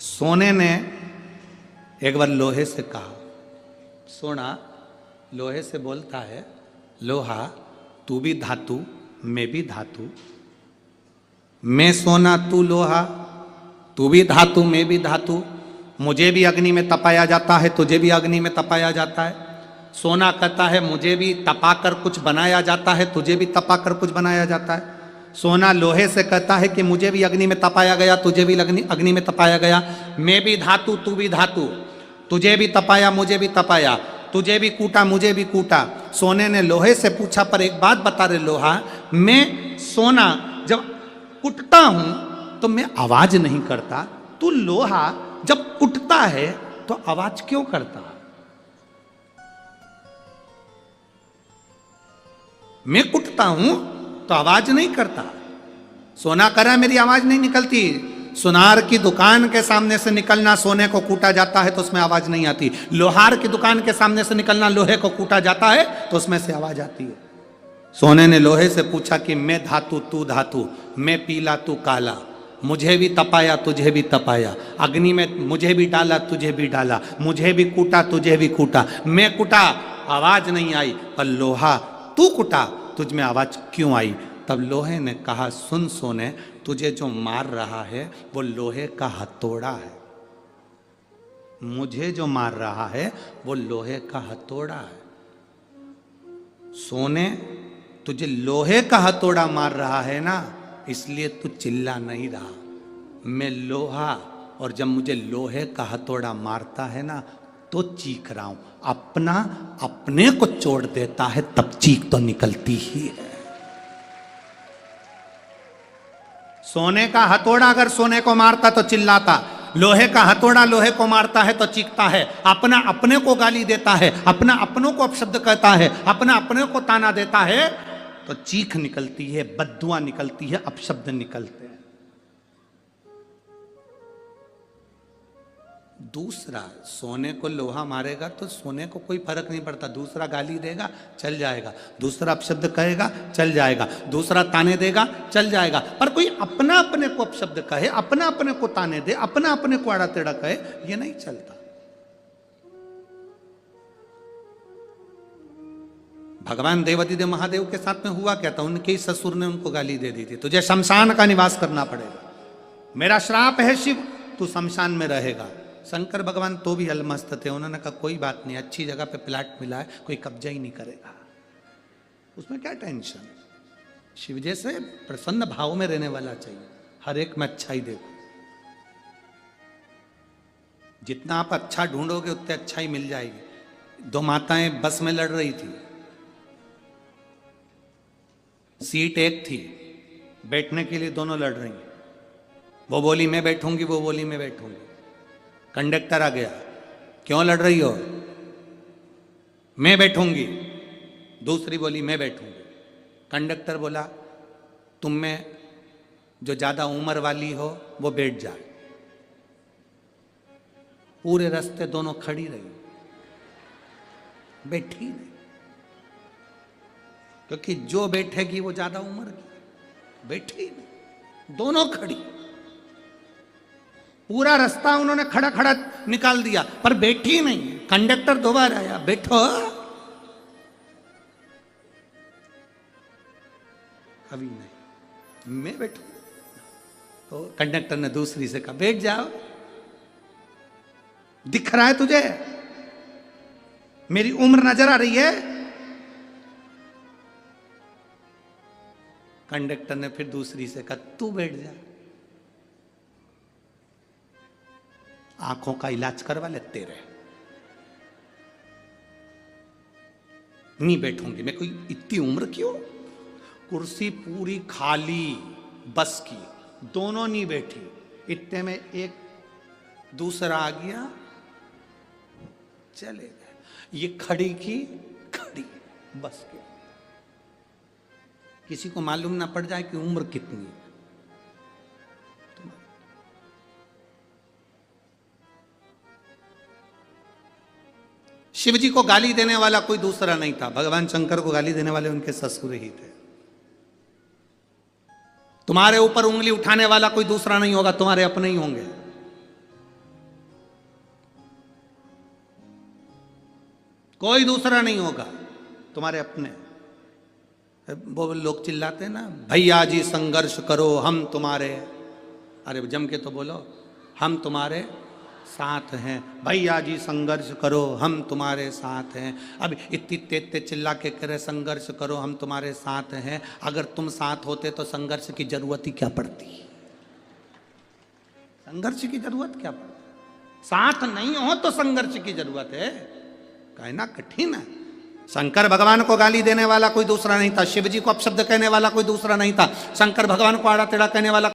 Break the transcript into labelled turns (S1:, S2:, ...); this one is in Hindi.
S1: सोने ने एक बार लोहे से कहा, सोना लोहे से बोलता है, लोहा तू भी धातु मैं भी धातु, मैं सोना तू लोहा, तू भी धातु मैं भी धातु, मुझे भी अग्नि में तपाया जाता है तुझे भी अग्नि में तपाया जाता है। सोना कहता है मुझे भी तपाकर कुछ बनाया जाता है तुझे भी तपाकर कुछ बनाया जाता है। सोना लोहे से कहता है कि मुझे भी अग्नि में तपाया गया तुझे भी अग्नि में तपाया गया, मैं भी धातु तू भी धातु, तुझे भी तपाया मुझे भी तपाया, तुझे भी कूटा मुझे भी कूटा। सोने ने लोहे से पूछा पर एक बात बता रहे लोहा, मैं सोना जब कुटता हूं तो मैं आवाज नहीं करता, तू लोहा जब कुटता है तो आवाज क्यों करता? मैं कुटता हूं तो आवाज नहीं करता। सोना करा मेरी आवाज नहीं निकलती। सुनार की दुकान के सामने से निकलना सोने को कूटा जाता है तो उसमें आवाज नहीं आती। लोहार की दुकान के सामने से निकलना लोहे को कूटा जाता है तो उसमें से आवाज आती है। सोने ने लोहे से पूछा कि मैं धातु तू धातु, मैं पीला तू काला, मुझे भी तपाया तुझे भी तपाया, अग्नि में मुझे भी डाला तुझे भी डाला, मुझे भी कूटा तुझे भी कूटा, मैं कुटा आवाज नहीं आई, पर लोहा तू कुटा तुझ में आवाज क्यों आई? तब लोहे ने कहा, सुन सोने, तुझे जो मार रहा है वो लोहे का हथौड़ा है, मुझे जो मार रहा है वो लोहे का हथौड़ा है। सोने तुझे लोहे का हथौड़ा मार रहा है ना, इसलिए तू चिल्ला नहीं रहा। मैं लोहा, और जब मुझे लोहे का हथौड़ा मारता है ना तो चीख रहा हूं। अपना अपने को चोट देता है तब चीख तो निकलती ही है। सोने का हथौड़ा अगर सोने को मारता तो चिल्लाता, लोहे का हथौड़ा लोहे को मारता है तो चीखता है। अपना अपने को गाली देता है, अपना अपनों को अपशब्द कहता है, अपना अपने को ताना देता है तो चीख निकलती है, बद्दुआ निकलती है, अपशब्द निकलते हैं। दूसरा, सोने को लोहा मारेगा तो सोने को कोई फर्क नहीं पड़ता, दूसरा गाली देगा चल जाएगा, दूसरा अपशब्द कहेगा चल जाएगा, दूसरा ताने देगा चल जाएगा, पर कोई अपना अपने को अपशब्द कहे, अपना अपने को ताने दे, अपना अपने को आड़ा टेढ़ा कहे, ये नहीं चलता। भगवान देवादिदेव महादेव के साथ में हुआ क्या था, उनके ही ससुर ने उनको गाली दे दी थी, तुझे शमशान का निवास करना पड़ेगा, मेरा श्राप है शिव, तू शमशान में रहेगा। शंकर भगवान तो भी अलमस्त थे, उन्होंने कहा कोई बात नहीं, अच्छी जगह पे प्लाट मिला है, कोई कब्जा ही नहीं करेगा, उसमें क्या टेंशन। शिव जैसे प्रसन्न भाव में रहने वाला चाहिए, हर एक में अच्छा ही देखो, जितना आप अच्छा ढूंढोगे उतने अच्छा ही मिल जाएगी। दो माताएं बस में लड़ रही थी, सीट एक थी, बैठने के लिए दोनों लड़ रही, वो बोली मैं बैठूंगी, वो बोली मैं बैठूंगी। कंडक्टर आ गया, क्यों लड़ रही हो? मैं बैठूंगी, दूसरी बोली मैं बैठूंगी। कंडक्टर बोला तुम में जो ज्यादा उम्र वाली हो वो बैठ जाए। पूरे रास्ते दोनों खड़ी रही, बैठी नहीं, क्योंकि जो बैठेगी वो ज्यादा उम्र की, बैठी नहीं, दोनों खड़ी। पूरा रास्ता उन्होंने खड़ा खड़ा निकाल दिया पर बैठी नहीं। कंडक्टर दोबारा आया, बैठो, अभी नहीं, मैं बैठू। तो कंडक्टर ने दूसरी से कहा बैठ जाओ, दिख रहा है तुझे मेरी उम्र नजर आ रही है? कंडक्टर ने फिर दूसरी से कहा तू बैठ जा, आंखों का इलाज करवा ले तेरे। नहीं बैठूंगी मैं, कोई इतनी उम्र क्यों? कुर्सी पूरी खाली बस की, दोनों नहीं बैठी, इतने में एक दूसरा आ गया, चले गए। ये खड़ी की खड़ी बस की, किसी को मालूम ना पड़ जाए कि उम्र कितनी है। शिव जी को गाली देने वाला कोई दूसरा नहीं था, भगवान शंकर को गाली देने वाले उनके ससुर ही थे। तुम्हारे ऊपर उंगली उठाने वाला कोई दूसरा नहीं होगा, तुम्हारे अपने ही होंगे। कोई दूसरा नहीं होगा, तुम्हारे अपने। वो लोग चिल्लाते हैं ना, भैया जी संघर्ष करो हम तुम्हारे, अरे जम के तो बोलो, हम तुम्हारे साथ हैं, भैया जी संघर्ष करो हम तुम्हारे साथ हैं। अब इतनी तेज चिल्ला के कह रहे संघर्ष करो हम तुम्हारे साथ हैं, अगर तुम साथ होते तो संघर्ष की जरूरत ही क्या पड़ती, संघर्ष की जरूरत क्या पड़ती, साथ नहीं हो तो संघर्ष की जरूरत है, कहना कठिन है। शंकर भगवान को गाली देने वाला कोई दूसरा नहीं था, शिव जी को अपशब्द कहने वाला कोई दूसरा नहीं था, शंकर भगवान को आड़ा टेढ़ा कहने वाला